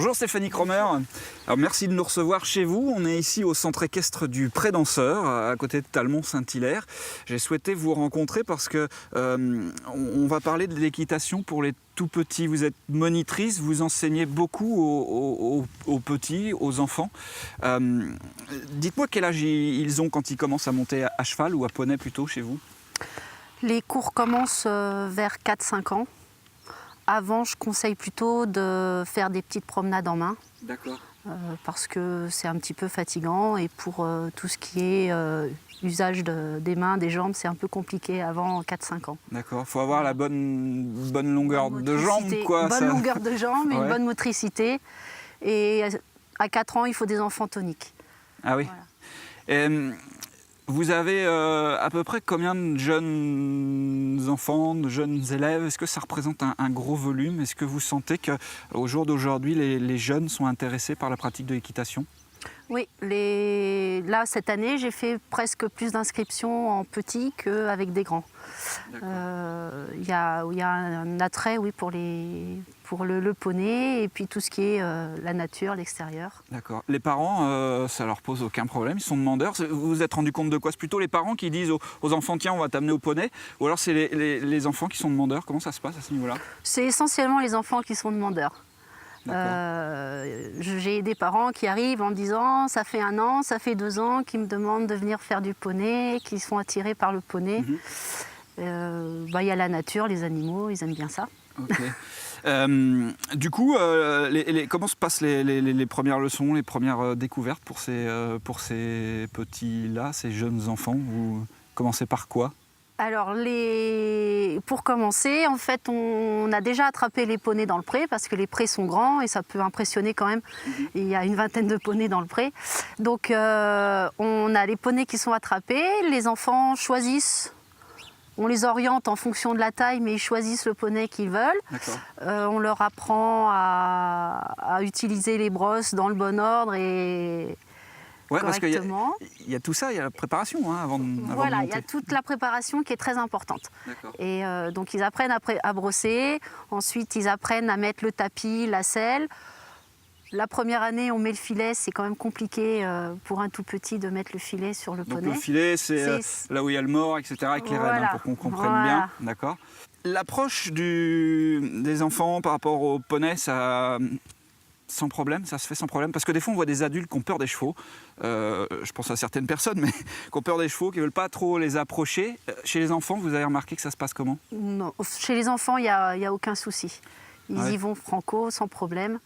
Bonjour Stéphanie Cromer. Alors, merci de nous recevoir chez vous. On est ici au centre équestre du Pré-Danseur, à côté de Talmont-Saint-Hilaire. J'ai souhaité vous rencontrer parce que on va parler de l'équitation pour les tout petits. Vous êtes monitrice, vous enseignez beaucoup aux petits, aux enfants. Dites-moi quel âge ils ont quand ils commencent à monter à cheval ou à poney plutôt chez vous? Les cours commencent vers 4-5 ans. Avant, je conseille plutôt de faire des petites promenades en main. D'accord. Parce que c'est un petit peu fatigant et pour tout ce qui est usage des mains, des jambes, c'est un peu compliqué avant 4-5 ans. D'accord, il faut avoir la bonne longueur de jambes, quoi. Bonne longueur de jambes, une bonne motricité. Et à 4 ans, il faut des enfants toniques. Ah oui. Voilà. Vous avez à peu près combien de jeunes enfants, de jeunes élèves? Est-ce que ça représente un gros volume? Est-ce que vous sentez qu'au jour d'aujourd'hui, les jeunes sont intéressés par la pratique de l'équitation? Oui, là, cette année, j'ai fait presque plus d'inscriptions en petits qu'avec des grands. Il y a un attrait, oui, pour le poney et puis tout ce qui est la nature, l'extérieur. D'accord. Les parents, ça leur pose aucun problème, ils sont demandeurs. Vous vous êtes rendu compte de quoi? C'est plutôt les parents qui disent aux enfants, tiens, on va t'amener au poney, ou alors c'est les enfants qui sont demandeurs? Comment ça se passe à ce niveau-là? C'est essentiellement les enfants qui sont demandeurs. J'ai des parents qui arrivent en me disant ça fait 1 an, ça fait 2 ans qu'ils me demandent de venir faire du poney, qui sont attirés par le poney. Y a la nature, les animaux, ils aiment bien ça. Okay. Du coup, comment se passent les premières leçons, les premières découvertes pour ces petits-là, ces jeunes enfants? Vous commencez par quoi? Alors, pour commencer, en fait, on a déjà attrapé les poneys dans le pré parce que les prés sont grands et ça peut impressionner quand même. Il y a une vingtaine de poneys dans le pré. Donc, on a les poneys qui sont attrapés. Les enfants choisissent. On les oriente en fonction de la taille, mais ils choisissent le poney qu'ils veulent. On leur apprend à utiliser les brosses dans le bon ordre et correctement. Parce qu'il y a tout ça, il y a la préparation avant de monter. Voilà, il y a toute la préparation qui est très importante. Et donc ils apprennent à brosser, ensuite ils apprennent à mettre le tapis, la selle. La première année, on met le filet, c'est quand même compliqué pour un tout petit de mettre le filet sur le poney. Donc le filet, c'est là où il y a le mort, etc., avec les rênes, pour qu'on comprenne bien. D'accord. L'approche des enfants par rapport au poney, ça se fait sans problème? Parce que des fois, on voit des adultes qui ont peur des chevaux. Je pense à certaines personnes, mais qui ont peur des chevaux, qui ne veulent pas trop les approcher. Chez les enfants, vous avez remarqué que ça se passe comment? Non, chez les enfants, il n'y a aucun souci. Ils y vont franco, sans problème.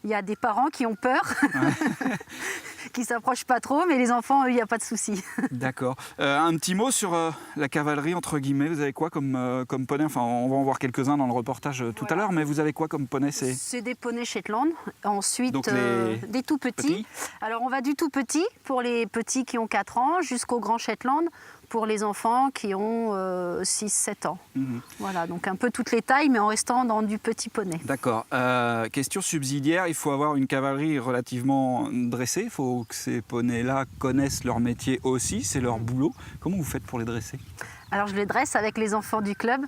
Il y a des parents qui ont peur, qui ne s'approchent pas trop, mais les enfants, eux, il n'y a pas de souci. D'accord. Un petit mot sur la cavalerie, entre guillemets. Vous avez quoi comme poney? Enfin, on va en voir quelques-uns dans le reportage tout à l'heure, mais vous avez quoi comme poney? C'est des poneys Shetland. Ensuite, donc des tout petits. Alors, on va du tout petit, pour les petits qui ont 4 ans, jusqu'au grand Shetland, pour les enfants qui ont 6-7 ans. Voilà, donc un peu toutes les tailles, mais en restant dans du petit poney. D'accord. Question subsidiaire, il faut avoir une cavalerie relativement dressée. Il faut que ces poneys-là connaissent leur métier aussi, c'est leur boulot. Comment vous faites pour les dresser? Alors, je les dresse avec les enfants du club,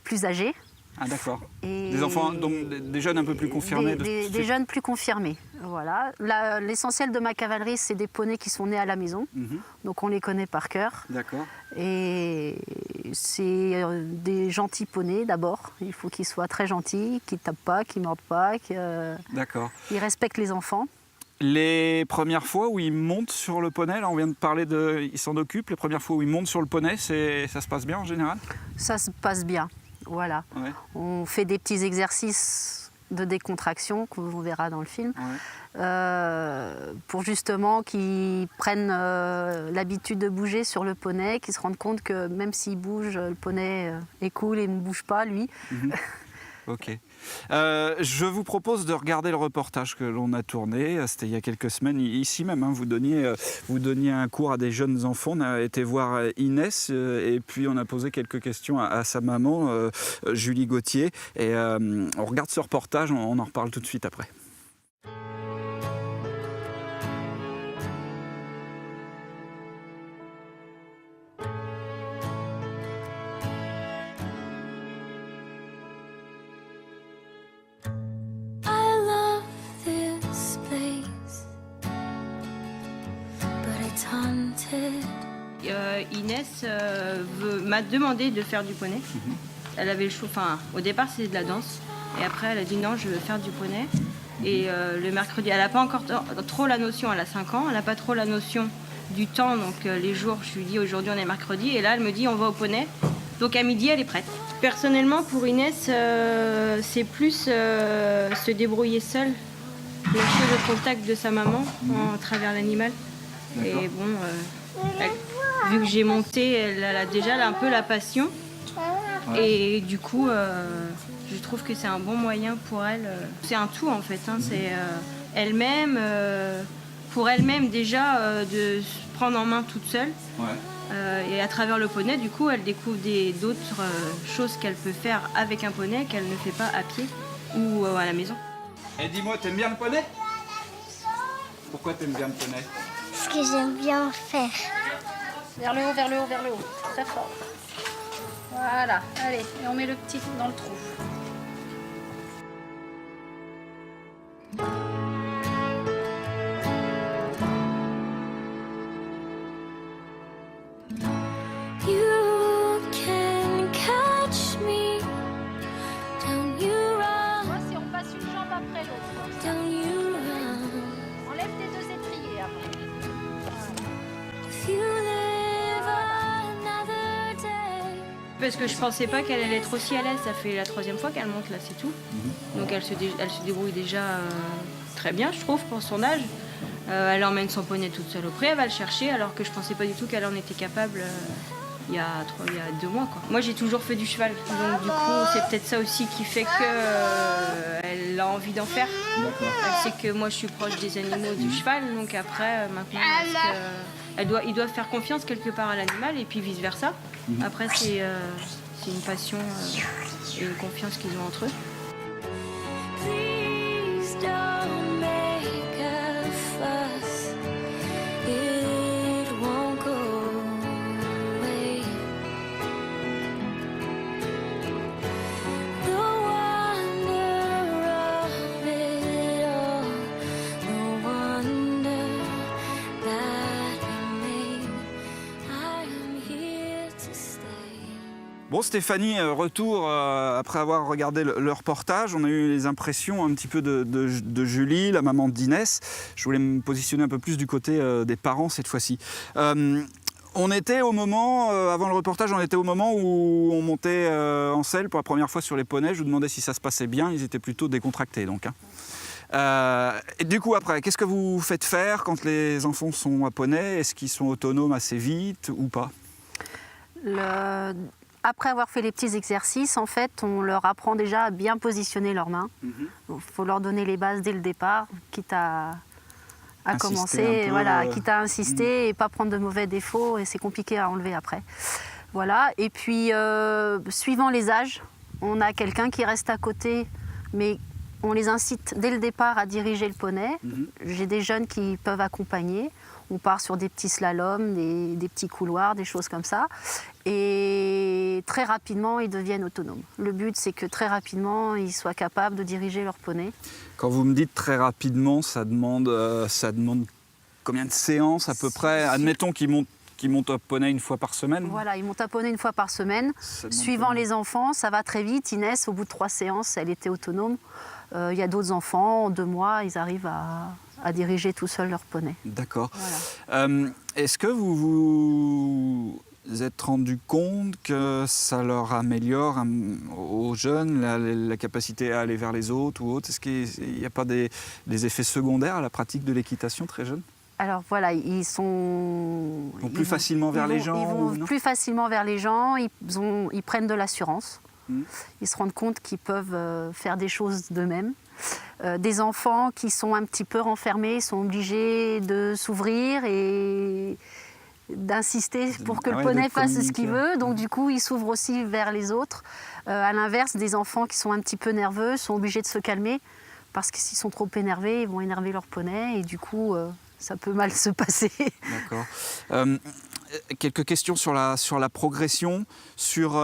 plus âgés. Ah d'accord. Des enfants, donc des jeunes un peu plus confirmés. Des jeunes plus confirmés, voilà. L'essentiel de ma cavalerie, c'est des poneys qui sont nés à la maison, donc on les connaît par cœur. D'accord. Et c'est des gentils poneys d'abord. Il faut qu'ils soient très gentils, qu'ils ne tapent pas, qu'ils ne mordent pas, qu'ils respectent les enfants. Les premières fois où ils montent sur le poney, là on vient de parler ils s'en occupent, les premières fois où ils montent sur le poney, ça se passe bien en général? Ça se passe bien. Voilà, on fait des petits exercices de décontraction qu'on verra dans le film, pour justement qu'ils prennent l'habitude de bouger sur le poney, qu'ils se rendent compte que même s'il bouge, le poney est cool et ne bouge pas lui. Ok. Je vous propose de regarder le reportage que l'on a tourné. C'était il y a quelques semaines, ici même. Vous donniez un cours à des jeunes enfants. On a été voir Inès et puis on a posé quelques questions à sa maman, Julie Gauthier. Et on regarde ce reportage, on en reparle tout de suite après. Inès m'a demandé de faire du poney. Elle avait le choix, au départ c'était de la danse et après elle a dit non, je veux faire du poney. Et le mercredi, elle n'a pas encore trop la notion, elle a 5 ans, elle n'a pas trop la notion du temps, donc les jours, je lui dis aujourd'hui on est mercredi et là elle me dit on va au poney. Donc à midi elle est prête. Personnellement pour Inès, c'est plus se débrouiller seule, lâcher le contact de sa maman à travers l'animal. Et bon, vu que j'ai monté, elle a déjà un peu la passion. Et du coup, je trouve que c'est un bon moyen pour elle. C'est un tout en fait. C'est elle-même, pour elle-même déjà, de se prendre en main toute seule. Et à travers le poney, du coup, elle découvre d'autres choses qu'elle peut faire avec un poney qu'elle ne fait pas à pied ou à la maison. Et dis-moi, t'aimes bien le poney? Pourquoi t'aimes bien le poney? Parce que j'aime bien faire. Vers le haut, vers le haut, vers le haut. Très fort. Voilà, allez, et on met le petit dans le trou. You can catch me. Don't you run, Moi, si on passe une jambe après l'autre. don't you run. Enlève tes 2 étriers après. If you live another day. Parce que je pensais pas qu'elle allait être aussi à l'aise. Ça fait la 3e fois qu'elle monte là, c'est tout. Donc elle se débrouille déjà très bien, je trouve, pour son âge. Elle emmène son poney toute seule au pré, elle va le chercher, alors que je pensais pas du tout qu'elle en était capable il y a 2 mois. Quoi. Moi j'ai toujours fait du cheval, donc du coup c'est peut-être ça aussi qui fait qu'elle a envie d'en faire. Elle sait que moi je suis proche des animaux du cheval, donc après maintenant il doit faire confiance quelque part à l'animal et puis vice versa. Après c'est une passion et une confiance qu'ils ont entre eux. Please don't make a fuss. It won't go away. The wonder of it all, the wonder that we made. I am here to stay. Bon Stéphanie, retour après avoir regardé le reportage, on a eu les impressions un petit peu de Julie, la maman d'Inès. Je voulais me positionner un peu plus du côté des parents cette fois-ci. On était au moment, avant le reportage, on était au moment où on montait en selle pour la première fois sur les poneys. Je vous demandais si ça se passait bien, ils étaient plutôt décontractés donc. Et du coup après, qu'est-ce que vous faites faire quand les enfants sont à poney? Est-ce qu'ils sont autonomes assez vite ou pas? Après avoir fait les petits exercices, en fait, on leur apprend déjà à bien positionner leurs mains. Il faut leur donner les bases dès le départ, quitte à commencer, voilà, quitte à insister et pas prendre de mauvais défauts, et c'est compliqué à enlever après. Voilà. Et puis, suivant les âges, on a quelqu'un qui reste à côté, mais on les incite dès le départ à diriger le poney. J'ai des jeunes qui peuvent accompagner. On part sur des petits slaloms, des petits couloirs, des choses comme ça. Et très rapidement, ils deviennent autonomes. Le but, c'est que très rapidement, ils soient capables de diriger leur poney. Quand vous me dites très rapidement, ça demande combien de séances à peu près? Admettons qu'ils montent à poney une fois par semaine. Voilà, ils montent à poney une fois par semaine. Suivant les enfants, ça va très vite. Inès, au bout de 3 séances, elle était autonome. Il y a d'autres enfants, en 2 mois, ils arrivent à diriger tout seuls leur poney. D'accord. Voilà. Est-ce que vous êtes rendu compte que ça leur améliore aux jeunes la capacité à aller vers les autres ou autre? Est-ce qu'il n'y a pas des effets secondaires à la pratique de l'équitation très jeune? Alors voilà, ils vont plus facilement vers les gens? Ils vont plus facilement vers les gens, ils prennent de l'assurance. Ils se rendent compte qu'ils peuvent faire des choses d'eux-mêmes. Des enfants qui sont un petit peu renfermés sont obligés de s'ouvrir et d'insister pour que le poney fasse ce qu'il veut. Donc du coup, ils s'ouvrent aussi vers les autres. À l'inverse, des enfants qui sont un petit peu nerveux sont obligés de se calmer parce que s'ils sont trop énervés, ils vont énerver leur poney et du coup, ça peut mal se passer. D'accord. Quelques questions sur la progression, sur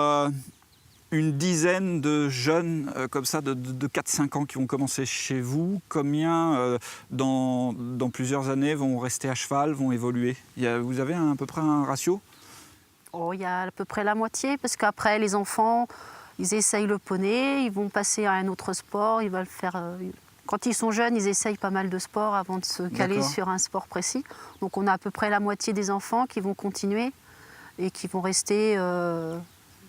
une dizaine de jeunes comme ça, de 4-5 ans qui vont commencer chez vous. Combien dans plusieurs années vont rester à cheval, vont évoluer? Vous avez à peu près un ratio? Oh, il y a à peu près la moitié, parce qu'après, les enfants, ils essayent le poney, ils vont passer à un autre sport, ils veulent faire... Quand ils sont jeunes, ils essayent pas mal de sports avant de se caler D'accord. sur un sport précis. Donc on a à peu près la moitié des enfants qui vont continuer et qui vont rester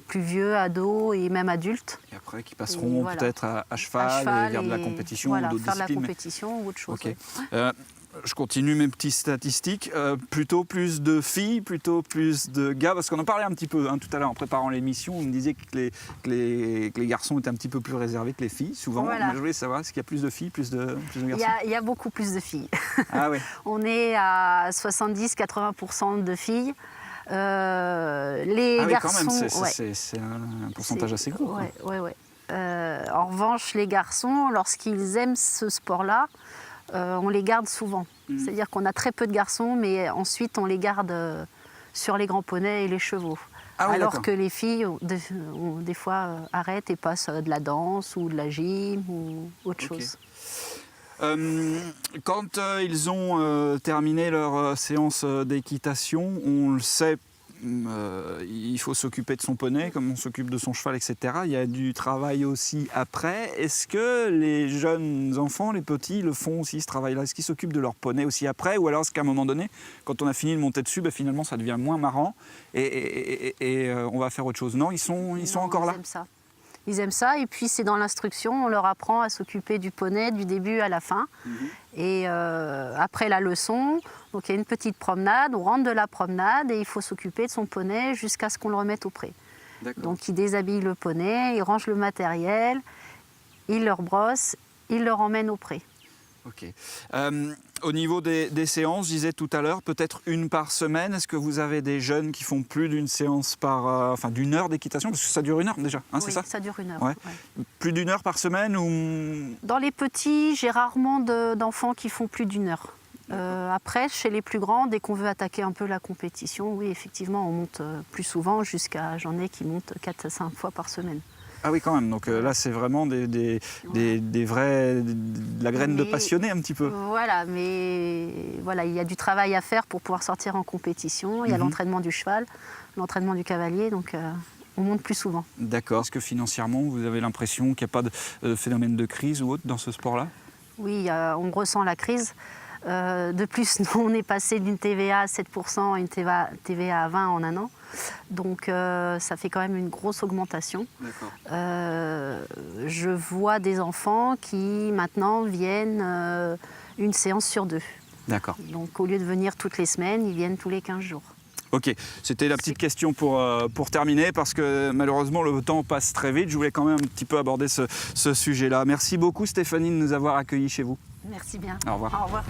plus vieux, ados et même adultes. Et après, qui passeront voilà. peut-être à cheval et vers de la compétition voilà, ou d'autres faire de la disciplines. compétition ou autre chose. Ok. ouais. Je continue mes petites statistiques. Plutôt plus de filles, plutôt plus de gars, parce qu'on en parlait un petit peu tout à l'heure en préparant l'émission. On me disait que les garçons étaient un petit peu plus réservés que les filles, souvent. Voilà. Mais je voulais savoir, est-ce qu'il y a plus de filles, plus de garçons? Il y a beaucoup plus de filles. Ah ouais. On est à 70-80% de filles. Les Ah oui, garçons, quand même, ouais, c'est un pourcentage assez gros. quoi. ouais. En revanche, les garçons, lorsqu'ils aiment ce sport-là, on les garde souvent. C'est-à-dire qu'on a très peu de garçons, mais ensuite on les garde sur les grands poneys et les chevaux. Ah oui, Alors d'accord. que les filles, des fois, arrêtent et passent de la danse ou de la gym ou autre Ok. chose. Quand ils ont terminé leur séance d'équitation, on le sait, il faut s'occuper de son poney comme on s'occupe de son cheval, etc. Il y a du travail aussi après. Est-ce que les jeunes enfants, les petits, le font aussi ce travail-là? Est-ce qu'ils s'occupent de leur poney aussi après? Ou alors est-ce qu'à un moment donné, quand on a fini de monter dessus, finalement ça devient moins marrant et on va faire autre chose? Non, ils sont Non, encore là? Ils aiment ça. Ils aiment ça et puis c'est dans l'instruction, on leur apprend à s'occuper du poney du début à la fin. Et après la leçon, donc il y a une petite promenade, on rentre de la promenade et il faut s'occuper de son poney jusqu'à ce qu'on le remette au pré. D'accord. Donc ils déshabillent le poney, ils rangent le matériel, ils le rebrossent, ils le ramènent au pré. Ok. Au niveau des séances, je disais tout à l'heure, peut-être une par semaine. Est-ce que vous avez des jeunes qui font plus d'une séance d'une heure d'équitation? Parce que ça dure une heure déjà, Oui, c'est ça? ça dure une heure. Ouais. ouais. Plus d'une heure par semaine ou... Dans les petits, j'ai rarement d'enfants qui font plus d'une heure. Après, chez les plus grands, dès qu'on veut attaquer un peu la compétition, oui, effectivement, on monte plus souvent, j'en ai qui montent 4 à 5 fois par semaine. Ah oui, quand même. Donc là, c'est vraiment des vrais... de la graine de Mais- passionné un petit peu. Voilà, mais voilà, il y a du travail à faire pour pouvoir sortir en compétition. Il y a l'entraînement du cheval, l'entraînement du cavalier, donc on monte plus souvent. D'accord. Est-ce que financièrement, vous avez l'impression qu'il n'y a pas de phénomène de crise ou autre dans ce sport-là? Oui, on ressent la crise. De plus, nous, on est passé d'une TVA à 7% à une TVA à 20% en un an. Donc ça fait quand même une grosse augmentation. D'accord. Je vois des enfants qui maintenant viennent une séance sur 2. D'accord. Donc au lieu de venir toutes les semaines, ils viennent tous les 15 jours. Ok, c'était la petite question pour terminer, parce que malheureusement le temps passe très vite. Je voulais quand même un petit peu aborder ce sujet-là. Merci beaucoup Stéphanie de nous avoir accueillis chez vous. Merci bien. Au revoir. Au revoir.